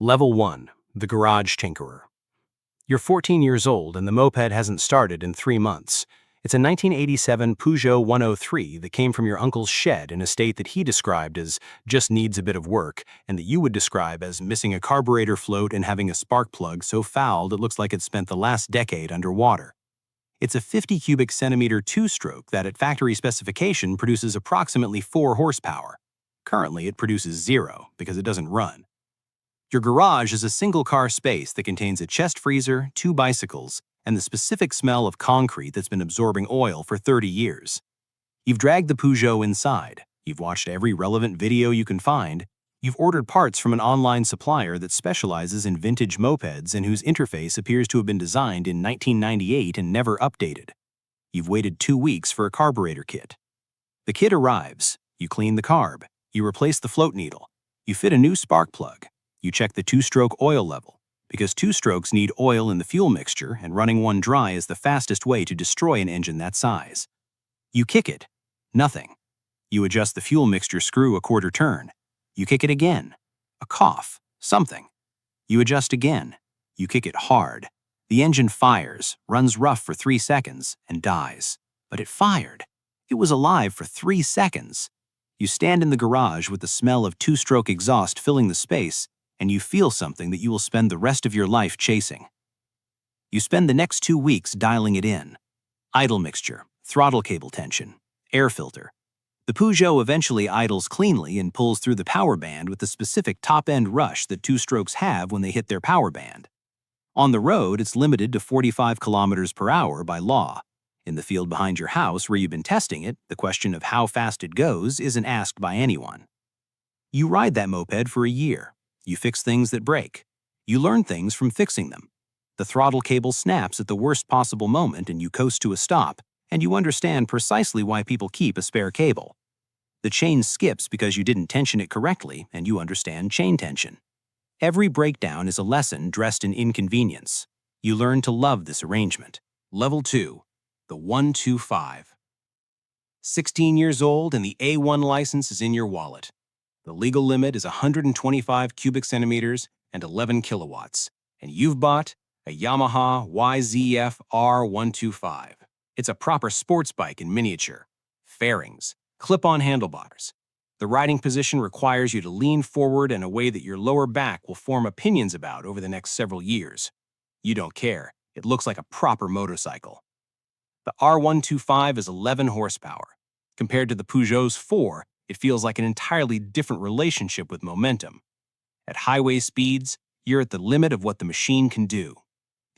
Level 1. The Garage Tinkerer. You're 14 years old and the moped hasn't started in 3 months. It's a 1987 Peugeot 103 that came from your uncle's shed in a state that he described as just needs a bit of work, and that you would describe as missing a carburetor float and having a spark plug so fouled it looks like it spent the last decade underwater. It's a 50 cubic centimeter two-stroke that at factory specification produces approximately 4 horsepower. Currently, it produces 0 because it doesn't run. Your garage is a single-car space that contains a chest freezer, 2 bicycles, and the specific smell of concrete that's been absorbing oil for 30 years. You've dragged the Peugeot inside. You've watched every relevant video you can find. You've ordered parts from an online supplier that specializes in vintage mopeds and whose interface appears to have been designed in 1998 and never updated. You've waited 2 weeks for a carburetor kit. The kit arrives. You clean the carb. You replace the float needle. You fit a new spark plug. You check the two-stroke oil level, because 2 strokes need oil in the fuel mixture and running one dry is the fastest way to destroy an engine that size. You kick it. Nothing. You adjust the fuel mixture screw a quarter turn. You kick it again. A cough. Something. You adjust again. You kick it hard. The engine fires, runs rough for 3 seconds, and dies. But it fired. It was alive for 3 seconds. You stand in the garage with the smell of 2-stroke exhaust filling the space, and you feel something that you will spend the rest of your life chasing. You spend the next 2 weeks dialing it in. Idle mixture, throttle cable tension, air filter. The Peugeot eventually idles cleanly and pulls through the power band with the specific top-end rush that 2-strokes have when they hit their power band. On the road, it's limited to 45 kilometers per hour by law. In the field behind your house where you've been testing it, the question of how fast it goes isn't asked by anyone. You ride that moped for a year. You fix things that break. You learn things from fixing them. The throttle cable snaps at the worst possible moment and you coast to a stop, and you understand precisely why people keep a spare cable. The chain skips because you didn't tension it correctly, and you understand chain tension. Every breakdown is a lesson dressed in inconvenience. You learn to love this arrangement. Level 2. The 125. 16 years old and the A1 license is in your wallet. The legal limit is 125 cubic centimeters and 11 kilowatts, and you've bought a Yamaha YZF R125. It's a proper sports bike in miniature. Fairings, clip-on handlebars. The riding position requires you to lean forward in a way that your lower back will form opinions about over the next several years. You don't care. It looks like a proper motorcycle. The R125 is 11 horsepower. Compared to the Peugeot's 4, it feels like an entirely different relationship with momentum. At highway speeds, you're at the limit of what the machine can do.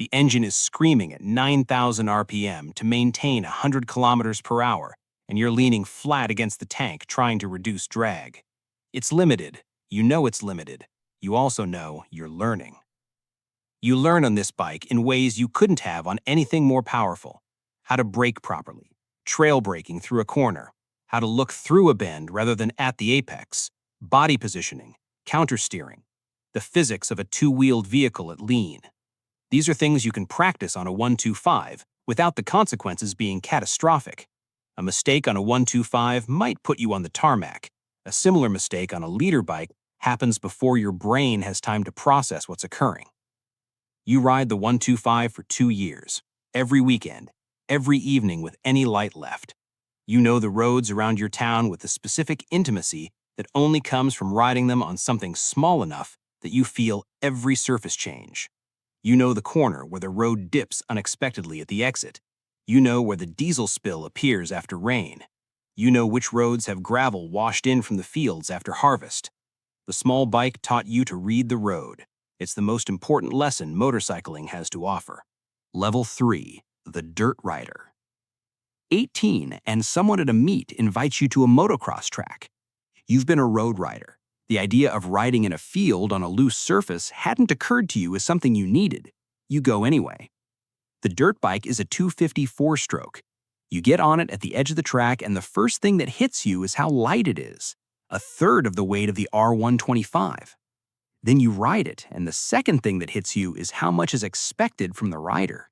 The engine is screaming at 9,000 RPM to maintain 100 kilometers per hour, and you're leaning flat against the tank trying to reduce drag. It's limited. You know it's limited. You also know you're learning. You learn on this bike in ways you couldn't have on anything more powerful. How to brake properly, trail braking through a corner, how to look through a bend rather than at the apex, body positioning, countersteering, the physics of a 2-wheeled vehicle at lean. These are things you can practice on a 125 without the consequences being catastrophic. A mistake on a 125 might put you on the tarmac. A similar mistake on a leader bike happens before your brain has time to process what's occurring. You ride the 125 for 2 years, every weekend, every evening with any light left. You know the roads around your town with the specific intimacy that only comes from riding them on something small enough that you feel every surface change. You know the corner where the road dips unexpectedly at the exit. You know where the diesel spill appears after rain. You know which roads have gravel washed in from the fields after harvest. The small bike taught you to read the road. It's the most important lesson motorcycling has to offer. Level 3. The Dirt Rider. 18 and someone at a meet invites you to a motocross track. You've been a road rider. The idea of riding in a field on a loose surface hadn't occurred to you as something you needed. You go anyway. The dirt bike is a 250 4-stroke. You get on it at the edge of the track and the first thing that hits you is how light it is, a third of the weight of the R125. Then you ride it and the second thing that hits you is how much is expected from the rider.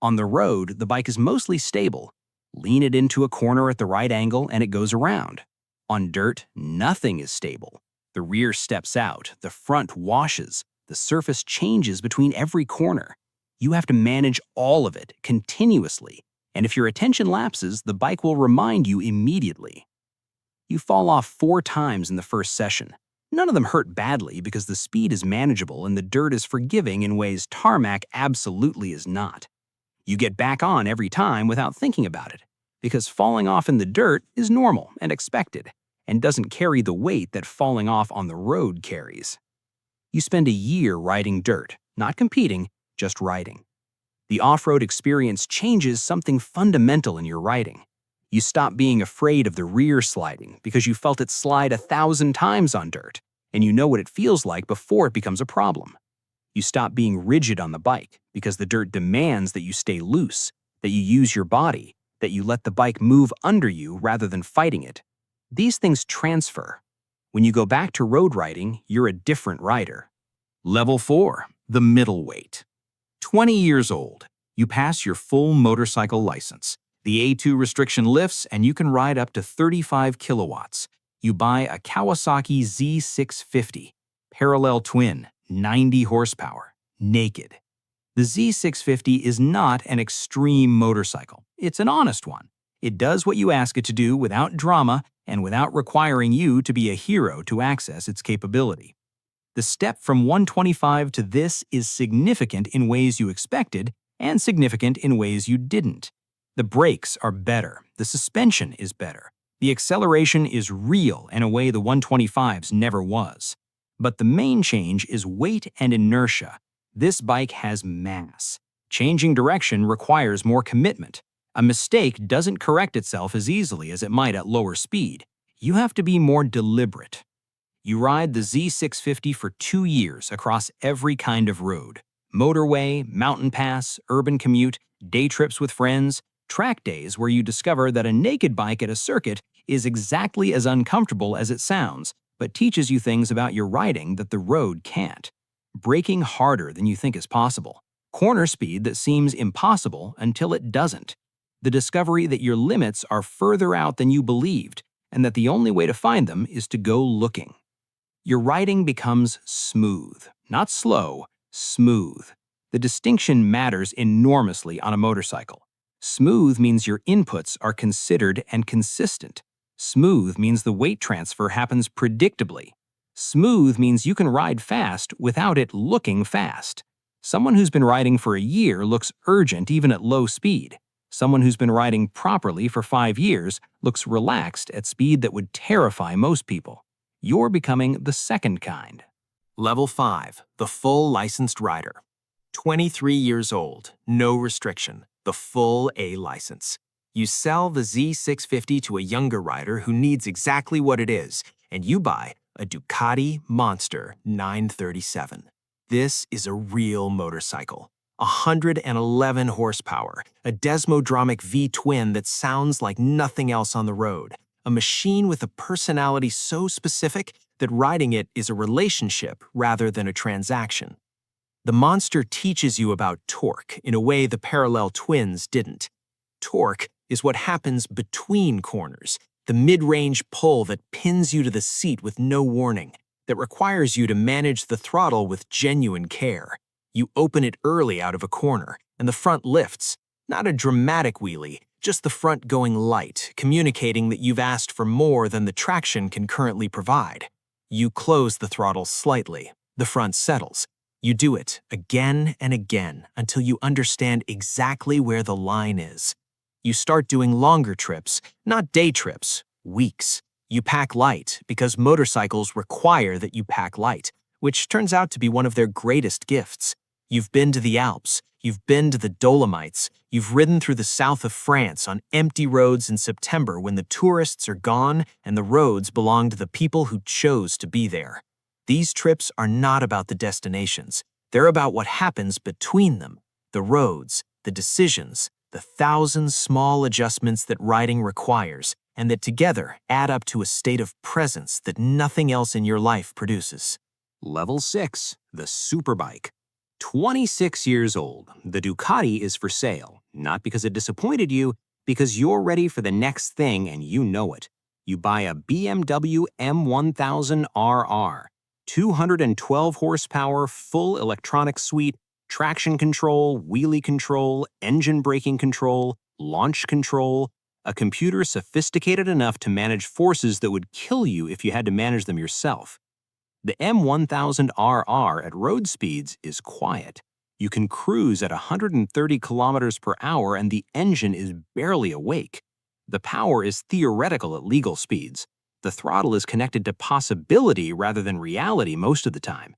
On the road, the bike is mostly stable. Lean it into a corner at the right angle and it goes around. On dirt, nothing is stable. The rear steps out, the front washes, The surface changes between every corner. You have to manage all of it continuously, and if your attention lapses, the bike will remind you immediately. You fall off 4 times in the first session. None of them hurt badly because the speed is manageable and the dirt is forgiving in ways tarmac absolutely is not. You get back on every time without thinking about it, because falling off in the dirt is normal and expected, and doesn't carry the weight that falling off on the road carries. You spend a year riding dirt, not competing, just riding. The off-road experience changes something fundamental in your riding. You stop being afraid of the rear sliding because you felt it slide 1,000 times on dirt, and you know what it feels like before it becomes a problem. You stop being rigid on the bike because the dirt demands that you stay loose, that you use your body, that you let the bike move under you rather than fighting it. These things transfer. When you go back to road riding, you're a different rider. Level 4, the middleweight. 20 years old, you pass your full motorcycle license. The A2 restriction lifts and you can ride up to 35 kilowatts. You buy a Kawasaki Z650, parallel twin, 90 horsepower, naked. The Z650 is not an extreme motorcycle. It's an honest one. It does what you ask it to do without drama and without requiring you to be a hero to access its capability. The step from 125 to this is significant in ways you expected and significant in ways you didn't. The brakes are better, the suspension is better, the acceleration is real in a way the 125's never was. But the main change is weight and inertia. This bike has mass. Changing direction requires more commitment. A mistake doesn't correct itself as easily as it might at lower speed. You have to be more deliberate. You ride the Z650 for 2 years across every kind of road. Motorway, mountain pass, urban commute, day trips with friends, track days where you discover that a naked bike at a circuit is exactly as uncomfortable as it sounds, but teaches you things about your riding that the road can't. Braking harder than you think is possible. Corner speed that seems impossible until it doesn't. The discovery that your limits are further out than you believed, and that the only way to find them is to go looking. Your riding becomes smooth, not slow, smooth. The distinction matters enormously on a motorcycle. Smooth means your inputs are considered and consistent. Smooth means the weight transfer happens predictably. Smooth means you can ride fast without it looking fast. Someone who's been riding for a year looks urgent even at low speed. Someone who's been riding properly for 5 years looks relaxed at speed that would terrify most people. You're becoming the second kind. Level 5, the full licensed rider. 23 years old, no restriction, the full A license. You sell the Z650 to a younger rider who needs exactly what it is, and you buy a Ducati Monster 937. This is a real motorcycle. 111 horsepower, a Desmodromic V-twin that sounds like nothing else on the road, a machine with a personality so specific that riding it is a relationship rather than a transaction. The Monster teaches you about torque in a way the parallel twins didn't. Torque is what happens between corners, the mid-range pull that pins you to the seat with no warning, that requires you to manage the throttle with genuine care. You open it early out of a corner, and the front lifts. Not a dramatic wheelie, just the front going light, communicating that you've asked for more than the traction can currently provide. You close the throttle slightly. The front settles. You do it again and again until you understand exactly where the line is. You start doing longer trips, not day trips, weeks. You pack light because motorcycles require that you pack light, which turns out to be one of their greatest gifts. You've been to the Alps, you've been to the Dolomites, you've ridden through the south of France on empty roads in September when the tourists are gone and the roads belong to the people who chose to be there. These trips are not about the destinations. They're about what happens between them, the roads, the decisions, the 1,000 small adjustments that riding requires, and that together add up to a state of presence that nothing else in your life produces. Level 6, the Superbike. 26 years old, the Ducati is for sale, not because it disappointed you, because you're ready for the next thing and you know it. You buy a BMW M1000 RR. 212 horsepower, full electronic suite, traction control, wheelie control, engine braking control, launch control, a computer sophisticated enough to manage forces that would kill you if you had to manage them yourself. The M1000RR at road speeds is quiet. You can cruise at 130 kilometers per hour and the engine is barely awake. The power is theoretical at legal speeds. The throttle is connected to possibility rather than reality most of the time.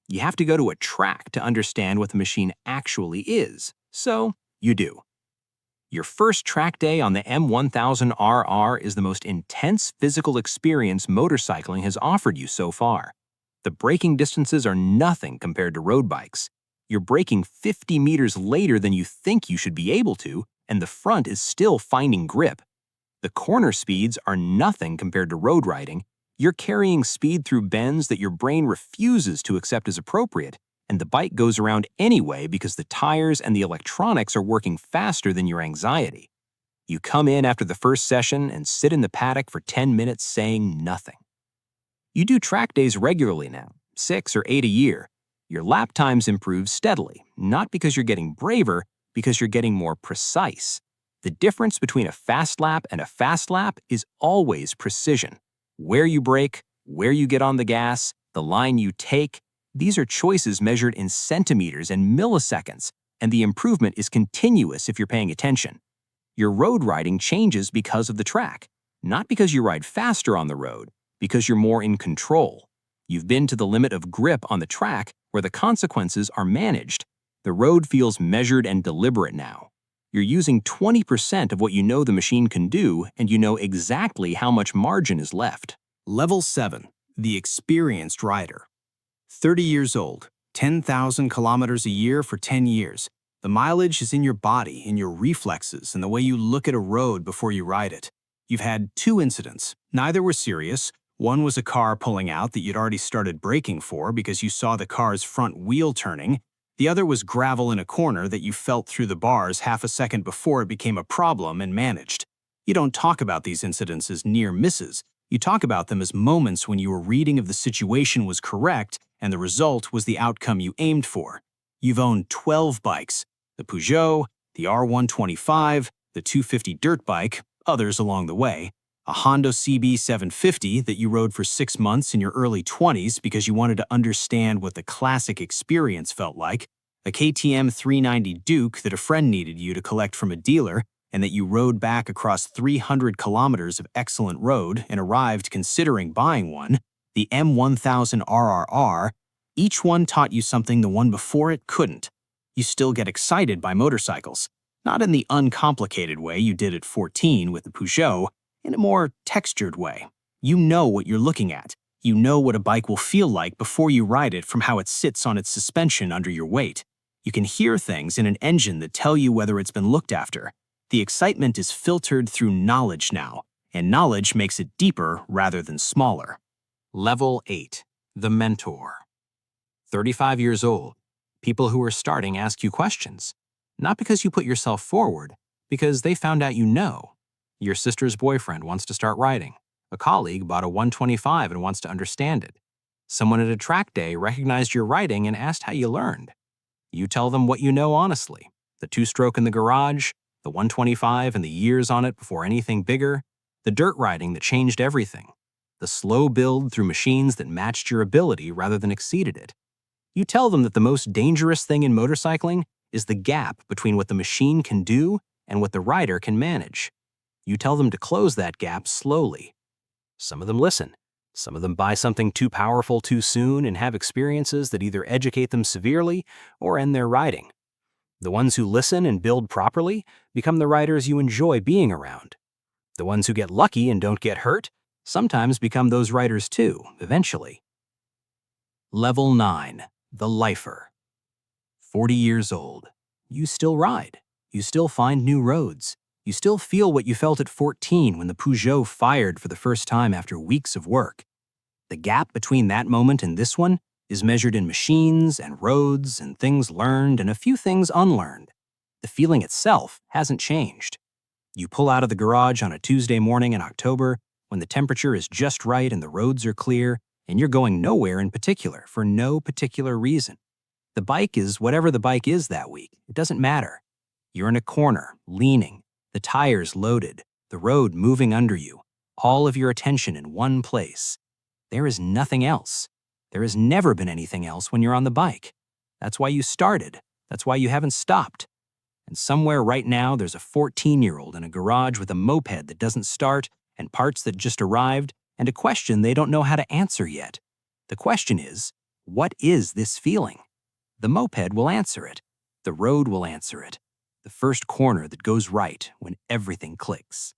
You have to go to a track to understand what the machine actually is. So, you do. Your first track day on the M1000RR is the most intense physical experience motorcycling has offered you so far. The braking distances are nothing compared to road bikes. You're braking 50 meters later than you think you should be able to, and the front is still finding grip. The corner speeds are nothing compared to road riding. You're carrying speed through bends that your brain refuses to accept as appropriate, and the bike goes around anyway because the tires and the electronics are working faster than your anxiety. You come in after the first session and sit in the paddock for 10 minutes saying nothing. You do track days regularly now, 6 or 8 a year. Your lap times improve steadily, not because you're getting braver, because you're getting more precise. The difference between a fast lap and a fast lap is always precision. Where you brake, where you get on the gas, the line you take, these are choices measured in centimeters and milliseconds, and the improvement is continuous if you're paying attention. Your road riding changes because of the track, not because you ride faster on the road, because you're more in control. You've been to the limit of grip on the track where the consequences are managed. The road feels measured and deliberate now. You're using 20% of what you know the machine can do, and you know exactly how much margin is left. Level 7. The Experienced Rider. 30 years old, 10,000 kilometers a year for 10 years. The mileage is in your body, in your reflexes, and the way you look at a road before you ride it. You've had 2 incidents. Neither were serious. One was a car pulling out that you'd already started braking for because you saw the car's front wheel turning. The other was gravel in a corner that you felt through the bars half a second before it became a problem and managed. You don't talk about these incidents as near misses. You talk about them as moments when your reading of the situation was correct and the result was the outcome you aimed for. You've owned 12 bikes: the Peugeot, the R125, the 250 dirt bike, others along the way, a Honda CB750 that you rode for 6 months in your early 20s because you wanted to understand what the classic experience felt like, a KTM 390 Duke that a friend needed you to collect from a dealer and that you rode back across 300 kilometers of excellent road and arrived considering buying one, the M1000RRR. Each one taught you something the one before it couldn't. You still get excited by motorcycles, not in the uncomplicated way you did at 14 with the Peugeot, in a more textured way. You know what you're looking at. You know what a bike will feel like before you ride it from how it sits on its suspension under your weight. You can hear things in an engine that tell you whether it's been looked after. The excitement is filtered through knowledge now, and knowledge makes it deeper rather than smaller. Level 8. The Mentor. 35 years old. People who are starting ask you questions. Not because you put yourself forward, because they found out you know. Your sister's boyfriend wants to start riding. A colleague bought a 125 and wants to understand it. Someone at a track day recognized your riding and asked how you learned. You tell them what you know honestly. The 2-stroke in the garage, the 125 and the years on it before anything bigger, the dirt riding that changed everything, the slow build through machines that matched your ability rather than exceeded it. You tell them that the most dangerous thing in motorcycling is the gap between what the machine can do and what the rider can manage. You tell them to close that gap slowly. Some of them listen. Some of them buy something too powerful too soon and have experiences that either educate them severely or end their riding. The ones who listen and build properly become the riders you enjoy being around. The ones who get lucky and don't get hurt sometimes become those riders too, eventually. Level 9. The Lifer. 40 years old. You still ride. You still find new roads. You still feel what you felt at 14 when the Peugeot fired for the first time after weeks of work. The gap between that moment and this one is measured in machines and roads and things learned and a few things unlearned. The feeling itself hasn't changed. You pull out of the garage on a Tuesday morning in October when the temperature is just right and the roads are clear, and you're going nowhere in particular for no particular reason. The bike is whatever the bike is that week. It doesn't matter. You're in a corner, leaning, the tires loaded, the road moving under you, all of your attention in one place. There is nothing else. There has never been anything else when you're on the bike. That's why you started. That's why you haven't stopped. And somewhere right now, there's a 14-year-old in a garage with a moped that doesn't start and parts that just arrived and a question they don't know how to answer yet. The question is, what is this feeling? The moped will answer it. The road will answer it. The first corner that goes right when everything clicks.